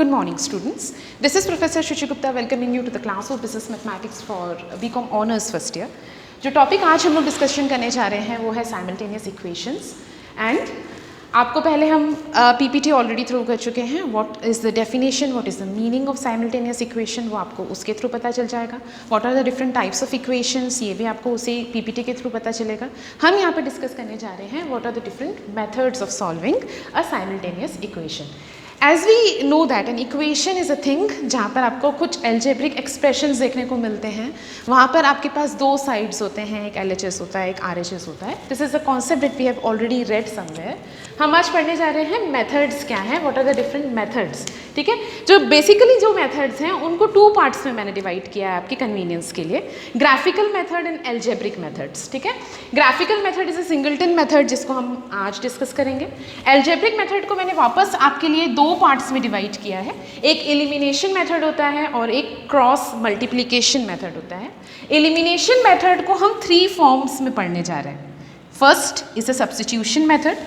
Good morning, students. This is Professor Shuchi Gupta welcoming you to the class of Business Mathematics for BCom Honors First Year. जो topic आज हम लोग discussion करने जा रहे हैं वो है साइमल्टेनियस इक्वेशंस एंड आपको पहले हम पीपीटी ऑलरेडी थ्रू कर चुके हैं. What is the definition, what is the meaning of simultaneous equation, वो आपको उसके थ्रू पता चल जाएगा. What are the different types of equations, ये भी आपको उसी पीपीटी के थ्रू पता चलेगा. हम यहाँ पर डिस्कस करने जा रहे हैं what are the different methods of solving a simultaneous equation. As we know that an equation is a thing जहाँ पर आपको कुछ algebraic expressions देखने को मिलते हैं. वहाँ पर आपके पास दो sides होते हैं, एक LHS होता है, एक RHS होता है. This is a concept that we have already read somewhere. हम आज पढ़ने जा रहे हैं methods क्या हैं, what are the different methods. ठीक है, जो बेसिकली जो methods हैं उनको टू पार्ट्स में मैंने डिवाइड किया है आपकी कन्वीनियंस के लिए. Graphical method and algebraic methods. ठीक है, graphical method is a singleton method जिसको हम आज डिस्कस करेंगे. एल्जेब्रिक मेथड को मैंने वापस आपके लिए दो पार्ट्स में डिवाइड किया है. एक एलिमिनेशन मेथड होता है और एक क्रॉस मल्टीप्लिकेशन मेथड होता है. एलिमिनेशन मेथड को हम थ्री फॉर्म्स में पढ़ने जा रहे हैं. First is a substitution method,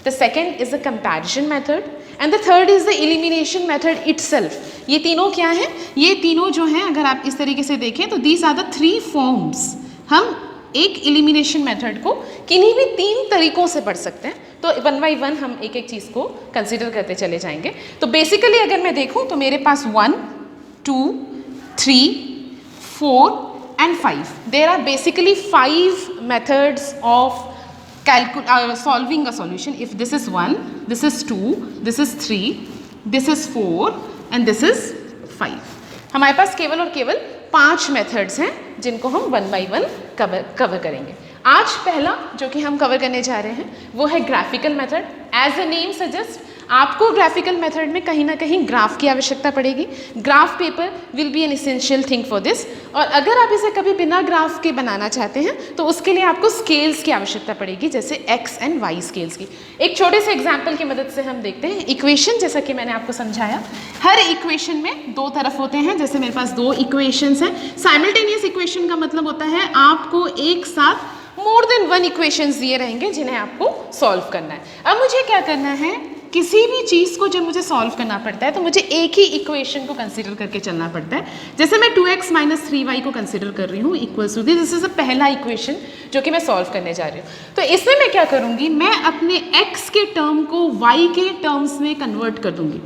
the second is a comparison method and the third is the elimination method itself. ये तीनों क्या हैं? ये तीनों जो हैं अगर आप इस तरीके से देखें तो these are the three forms. हम एक एलिमिनेशन मेथड को किन्हीं भी तीन तरीकों से पढ़ सकते हैं. तो वन बाई वन हम एक एक चीज़ को कंसिडर करते चले जाएंगे. तो बेसिकली अगर मैं देखूं तो मेरे पास 1, 2, 3, 4 and 5. There are basically 5 methods of solving a solution. If this is 1, this is 2, this is 3, this is 4 and this is 5. हमारे पास केवल और केवल 5 मेथड्स हैं जिनको हम वन बाई वन कवर करेंगे. आज पहला जो कि हम कवर करने जा रहे हैं वो है graphical method. As a name suggest, आपको ग्राफिकल मेथड में कहीं ना कहीं ग्राफ की आवश्यकता पड़ेगी. Graph paper will be an essential thing for this. और अगर आप इसे कभी बिना ग्राफ के बनाना चाहते हैं तो उसके लिए आपको स्केल्स की आवश्यकता पड़ेगी, जैसे एक्स एंड वाई स्केल्स की. एक छोटे से एग्जाम्पल की मदद से हम देखते हैं. इक्वेशन, जैसा कि मैंने आपको समझाया, हर इक्वेशन में दो तरफ होते हैं. जैसे मेरे पास दो इक्वेशंस हैं. साइमल्टेनियस इक्वेशन का मतलब होता है आपको एक साथ मोर देन वन इक्वेशंस दिए रहेंगे जिन्हें आपको सॉल्व करना है. अब मुझे क्या करना है, किसी भी चीज़ को जब मुझे सॉल्व करना पड़ता है तो मुझे एक ही इक्वेशन को कंसीडर करके चलना पड़ता है. जैसे मैं 2x - 3y को कंसीडर कर रही हूँ equals to this is a पहला इक्वेशन जो कि मैं सॉल्व करने जा रही हूँ. तो इसमें मैं क्या करूँगी, मैं अपने x के टर्म को y के टर्म्स में कन्वर्ट कर दूँगी.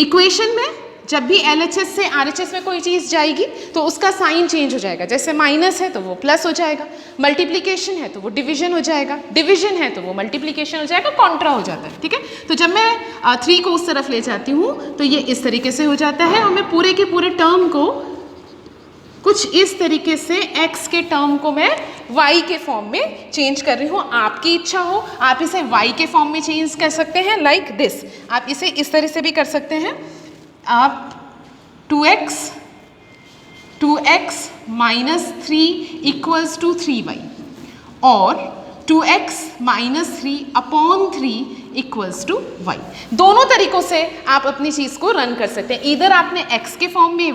इक्वेशन में जब भी LHS से RHS में कोई चीज़ जाएगी तो उसका साइन चेंज हो जाएगा. जैसे माइनस है तो वो प्लस हो जाएगा, मल्टीप्लिकेशन है तो वो डिवीजन हो जाएगा, डिवीजन है तो वो मल्टीप्लिकेशन हो जाएगा, कॉन्ट्रा हो जाता है. ठीक है, तो जब मैं 3 को उस तरफ ले जाती हूँ तो ये इस तरीके से हो जाता है और मैं पूरे के पूरे टर्म को कुछ इस तरीके से x के टर्म को मैं y के फॉर्म में चेंज कर रही हूँ. आपकी इच्छा हो आप इसे y के फॉर्म में चेंज कर सकते हैं लाइक दिस. आप इसे इस तरह से भी कर सकते हैं. आप 2x - 3 इक्वल्स टू 3y और 2x - 3 upon 3 equals to y. दोनों तरीकों से आप अपनी चीज़ को रन कर सकते हैं. इधर आपने x के फॉर्म में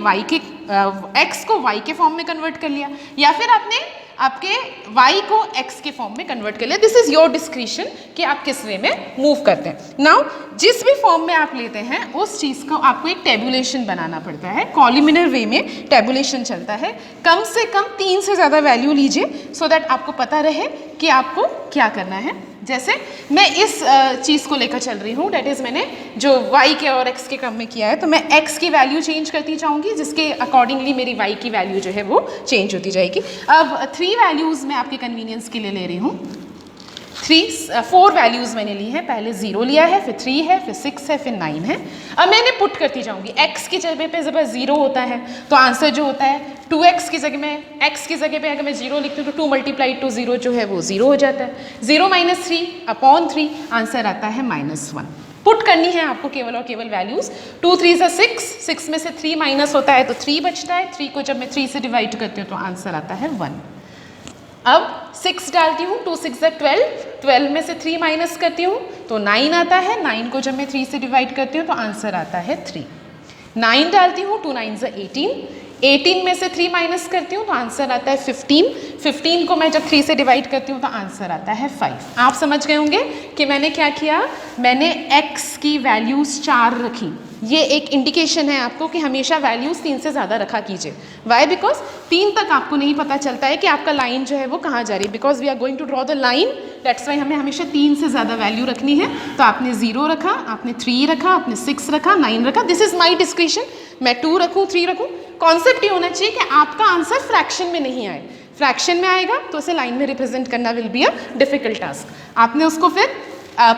x को y के फॉर्म में कन्वर्ट कर लिया या फिर आपने आपके y को x के फॉर्म में कन्वर्ट कर लिया. दिस इज योर डिस्क्रिशन कि आप किस वे में मूव करते हैं. नाउ जिस भी फॉर्म में आप लेते हैं उस चीज़ को आपको एक टेबुलेशन बनाना पड़ता है. कॉलिमिनर वे में टेबुलेशन चलता है. कम से कम 3 से ज़्यादा वैल्यू लीजिए सो दैट आपको पता रहे कि आपको क्या करना है. जैसे मैं इस चीज़ को लेकर चल रही हूँ, डैट इज़ मैंने जो y के और x के क्रम में किया है, तो मैं x की वैल्यू चेंज करती जाऊँगी जिसके अकॉर्डिंगली मेरी y की वैल्यू जो है वो चेंज होती जाएगी. अब 3 वैल्यूज़ मैं आपके कन्वीनियंस के लिए ले रही हूँ. 4 वैल्यूज़ मैंने ली हैं. पहले 0 लिया है, फिर 3 है, फिर 6 है, फिर 9 है. अब मैंने पुट करती जाऊँगी. x की जगह पे जब 0 होता है तो आंसर जो होता है 2x की जगह में, x की जगह पे अगर मैं 0 लिखती हूँ तो 2 × 0 जो है वो 0 हो जाता है. 0 - 3 अपॉन 3 आंसर आता है -1. पुट करनी है आपको केवल और केवल वैल्यूज़. 2 3 × 6, 6 में से 3 माइनस होता है तो 3 बचता है. 3 को जब मैं 3 से डिवाइड करती हूँ तो आंसर आता है 1. अब 6 डालती हूँ, 2 6 12, 12 में से 3 माइनस करती हूँ तो 9 आता है. 9 को जब मैं 3 से डिवाइड करती हूँ तो आंसर आता है 3. 9 डालती हूँ, 2 9 18, 18 में से 3 माइनस करती हूँ तो आंसर आता है 15. 15 को मैं जब 3 से डिवाइड करती हूँ तो आंसर आता है 5. आप समझ गए होंगे कि मैंने क्या किया, मैंने x की वैल्यूज़ 4 रखी. ये एक इंडिकेशन है आपको कि हमेशा वैल्यूज़ 3 से ज़्यादा रखा कीजिए। वाई? बिकॉज 3 तक आपको नहीं पता चलता है कि आपका लाइन जो है वो कहाँ जा रही है, because we are going to draw the line, that's why हमें हमेशा 3 से ज़्यादा वैल्यू रखनी है। तो आपने 0 रखा, आपने 3 रखा, आपने 6 रखा, 9 रखा, दिस इज़ माई डिस्क्रिप्शन। मैं 2 रखूँ, 3 रखूँ, कॉन्सेप्ट ये होना चाहिए कि आपका आंसर फ्रैक्शन में नहीं आए। फ्रैक्शन में आएगा तो उसे लाइन में रिप्रेजेंट करना will be a difficult task. आपने उसको फिर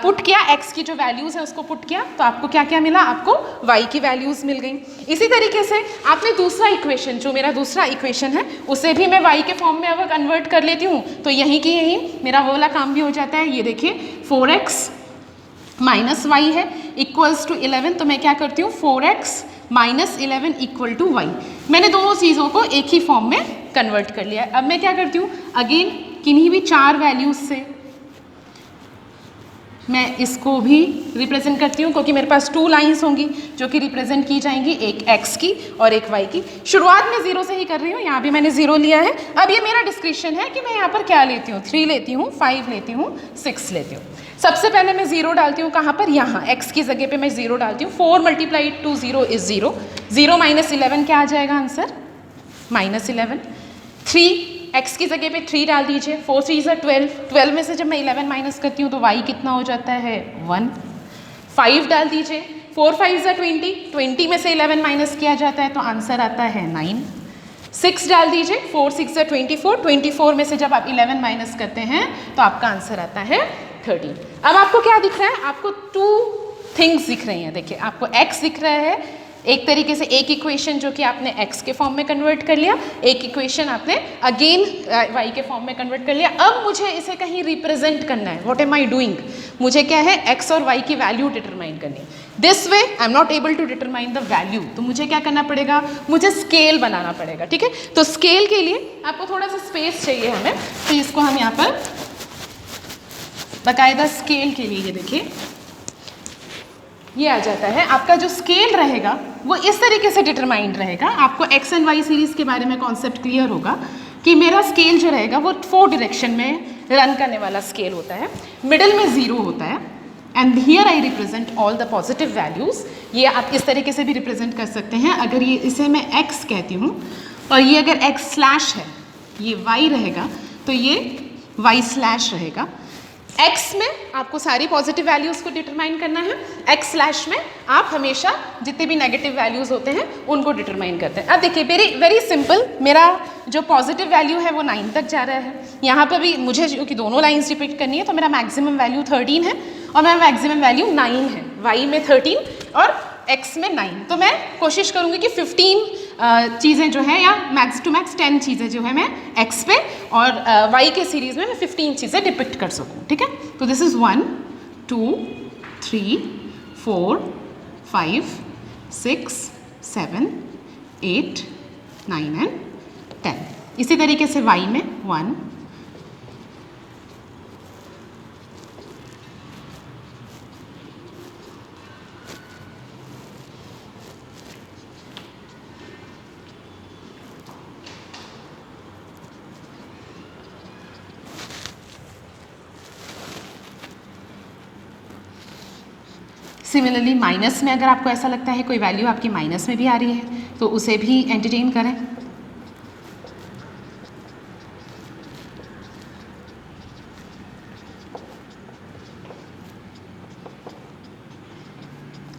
पुट किया, x की जो वैल्यूज़ है उसको पुट किया, तो आपको क्या क्या मिला? आपको y की वैल्यूज़ मिल गई। इसी तरीके से आपने दूसरा इक्वेशन, जो मेरा दूसरा इक्वेशन है, उसे भी मैं y के फॉर्म में अगर कन्वर्ट कर लेती हूँ तो यहीं की यहीं मेरा वो वाला काम भी हो जाता है। ये देखिए 4x माइनस वाई है इक्वल्स टू 11, तो मैं क्या करती हूँ 4x minus 11 equal to Y. मैंने दोनों चीज़ों को एक ही फॉर्म में कन्वर्ट कर लिया। अब मैं क्या करती हूँ, अगेन किन्हीं भी 4 वैल्यूज़ से मैं इसको भी रिप्रेजेंट करती हूँ, क्योंकि मेरे पास 2 लाइंस होंगी जो कि रिप्रेजेंट की जाएंगी, एक x की और एक y की। शुरुआत में 0 से ही कर रही हूँ, यहाँ भी मैंने 0 लिया है। अब ये मेरा डिस्क्रिप्शन है कि मैं यहाँ पर क्या लेती हूँ, 3 लेती हूँ, 5 लेती हूँ, 6 लेती हूँ। सबसे पहले मैं 0 डालती हूँ, कहाँ पर? यहाँ x की जगह पे मैं 0 डालती हूँ। 4 मल्टीप्लाइड टू 0 इज 0, 0 माइनस 11 क्या आ जाएगा आंसर? माइनस 11। 3 x की जगह पे 3 डाल दीजिए, 4 3 is 12, 12 में से जब मैं 11 माइनस करती हूँ तो y कितना हो जाता है? 1। 5 डाल दीजिए, 4 5 is 20, 20 में से 11 माइनस किया जाता है तो आंसर आता है 9। 6 डाल दीजिए, 4 6 is 24, 24 में से जब आप 11 माइनस करते हैं तो आपका आंसर आता है 13। अब आपको क्या दिख रहा है? आपको 2 थिंग्स दिख रही हैं। देखिए आपको x दिख रहा है, एक तरीके से एक इक्वेशन जो कि आपने x के फॉर्म में कन्वर्ट कर लिया, एक इक्वेशन आपने अगेन y के फॉर्म में कन्वर्ट कर लिया। अब मुझे इसे कहीं रिप्रेजेंट करना है। What am I doing? मुझे क्या है, x और y की वैल्यू डिटरमाइन करनी है। This way I am not able to determine the value, तो मुझे क्या करना पड़ेगा? मुझे स्केल बनाना पड़ेगा। ठीक है, तो स्केल के लिए आपको थोड़ा सा स्पेस चाहिए हमें, तो इसको हम यहाँ पर बाकायदा स्केल के लिए, ये देखिए ये आ जाता है। आपका जो स्केल रहेगा वो इस तरीके से डिटरमाइंड रहेगा। आपको x एंड y सीरीज़ के बारे में कॉन्सेप्ट क्लियर होगा कि मेरा स्केल जो रहेगा वो 4 डायरेक्शन में रन करने वाला स्केल होता है। मिडिल में 0 होता है and here I represent all the positive values. ये आप इस तरीके से भी रिप्रेजेंट कर सकते हैं। अगर ये इसे मैं x कहती हूँ और ये अगर x स्लैश है, ये y रहेगा, तो ये y स्लैश रहेगा। x में आपको सारी पॉजिटिव वैल्यूज़ को डिटरमाइन करना है, x स्लैश में आप हमेशा जितने भी नेगेटिव वैल्यूज़ होते हैं उनको डिटरमाइन करते हैं। अब देखिए वेरी सिंपल, मेरा जो पॉजिटिव वैल्यू है वो 9 तक जा रहा है। यहाँ पर भी मुझे क्योंकि दोनों लाइन्स रिपीट करनी है तो मेरा मैक्सिमम वैल्यू 13 है और मेरा मैक्सिमम वैल्यू 9 है। y में 13 और x में 9, तो मैं कोशिश करूँगी कि 15 चीज़ें जो है या मैक्स टू मैक्स 10 चीज़ें जो है मैं x पे और y के सीरीज़ में मैं 15 चीज़ें डिपिक्ट कर सकूँ। ठीक है, तो दिस इज़ 1 2 3 4 5 6 7 8 9 एंड 10। इसी तरीके से y में 1 सिमिलरली माइनस में अगर आपको ऐसा लगता है कोई वैल्यू आपकी माइनस में भी आ रही है तो उसे भी एंटरटेन करें।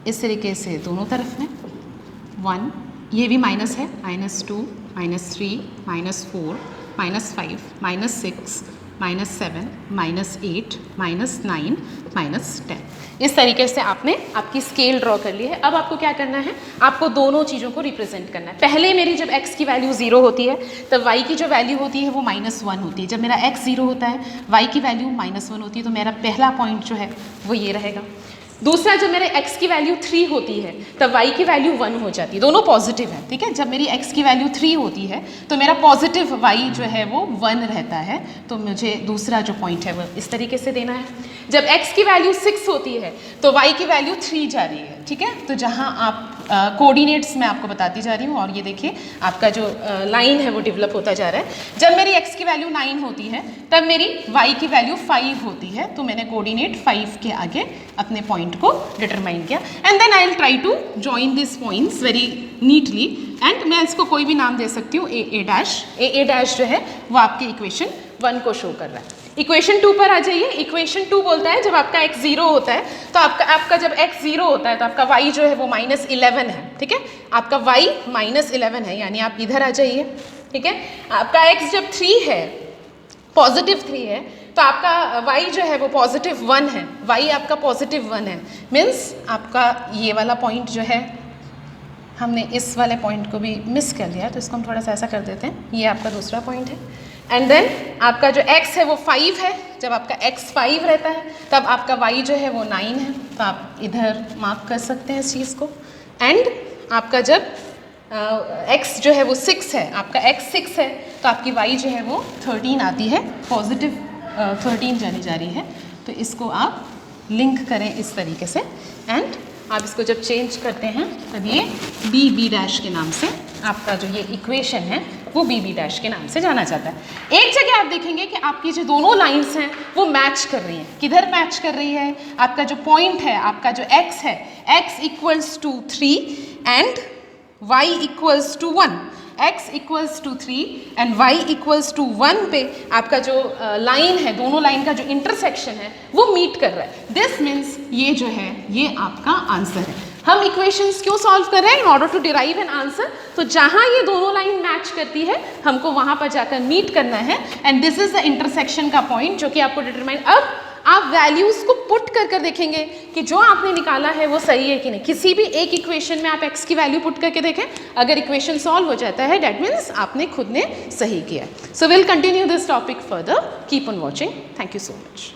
इस तरीके से दोनों तरफ में 1, ये भी माइनस है, -2 -3 -4 -5 -6 -7 -8 -9 -10। इस तरीके से आपने आपकी स्केल ड्रॉ कर ली है। अब आपको क्या करना है, आपको दोनों चीज़ों को रिप्रेजेंट करना है। पहले मेरी जब x की वैल्यू 0 होती है तब y की जो वैल्यू होती है वो -1 होती है। जब मेरा x 0 होता है, y की वैल्यू -1 होती है, तो मेरा पहला पॉइंट जो है वो ये रहेगा। दूसरा, जब मेरे x की वैल्यू 3 होती है तब y की वैल्यू 1 हो जाती है, दोनों पॉजिटिव है। ठीक है, जब मेरी x की वैल्यू 3 होती है तो मेरा पॉजिटिव y जो है वो 1 रहता है, तो मुझे दूसरा जो पॉइंट है वो इस तरीके से देना है। जब x की वैल्यू 6 होती है तो y की वैल्यू 3 जा रही है। ठीक है, तो जहाँ आप कोऑर्डिनेट्स मैं आपको बताती जा रही हूँ और ये देखिए आपका जो लाइन है वो डेवलप होता जा रहा है। जब मेरी x की वैल्यू 9 होती है तब मेरी y की वैल्यू 5 होती है, तो मैंने कोऑर्डिनेट 5 के आगे अपने पॉइंट को डिटरमाइन किया and then I will try to join this points very neatly and मैं इसको कोई भी नाम दे सकती हूँ ए डैश जो है वो आपके इक्वेशन 1 को शो कर रहा है। इक्वेशन 2 पर आ जाइए। इक्वेशन 2 बोलता है जब आपका x 0 होता है तो आपका जब x 0 होता है तो आपका y जो है वो -11 है, ठीक है। आपका y -11 है, यानी आप इधर आ जाइए, ठीक है। आपका x जब 3 है, पॉजिटिव 3 है, तो आपका y जो है वो +1 है। y आपका +1 है, मीन्स आपका ये वाला पॉइंट जो है, हमने इस वाले पॉइंट को भी मिस कर लिया, तो इसको हम थोड़ा सा ऐसा कर देते हैं। ये आपका दूसरा पॉइंट है एंड देन आपका जो x है वो 5 है। जब आपका x 5 रहता है तब आपका y जो है वो 9 है, तो आप इधर मार्क कर सकते हैं इस चीज़ को। एंड आपका जब x जो है वो 6 है, आपका x 6 है, तो आपकी y जो है वो 13 आती है, पॉजिटिव 13 जानी जा रही है। तो इसको आप लिंक करें इस तरीके से एंड आप इसको जब चेंज करते हैं तब ये b डैश के नाम से आपका जो ये इक्वेशन है वो b डैश के नाम से जाना जाता है। एक जगह आप देखेंगे कि आपकी जो दोनों लाइंस हैं वो मैच कर रही हैं। किधर मैच कर रही है? आपका जो पॉइंट है, आपका जो x है, x = 3 and y = 1। x = 3 and y = 1 पे आपका जो लाइन है, दोनों लाइन का जो इंटरसेक्शन है वो मीट कर रहा है। दिस मीन्स ये जो है ये आपका आंसर है। हम इक्वेशंस क्यों सॉल्व कर रहे हैं? In order to derive an answer. तो जहां ये दोनों लाइन मैच करती है हमको वहां पर जाकर मीट करना है and this is the intersection का पॉइंट जो कि आपको डिटरमाइन। अब आप वैल्यूज को पुट कर देखेंगे कि जो आपने निकाला है वो सही है कि नहीं। किसी भी एक इक्वेशन में आप x की वैल्यू पुट करके देखें, अगर इक्वेशन सॉल्व हो जाता है दैट मीन्स आपने खुद ने सही किया। So will continue this topic further. Keep on watching. Thank you so much.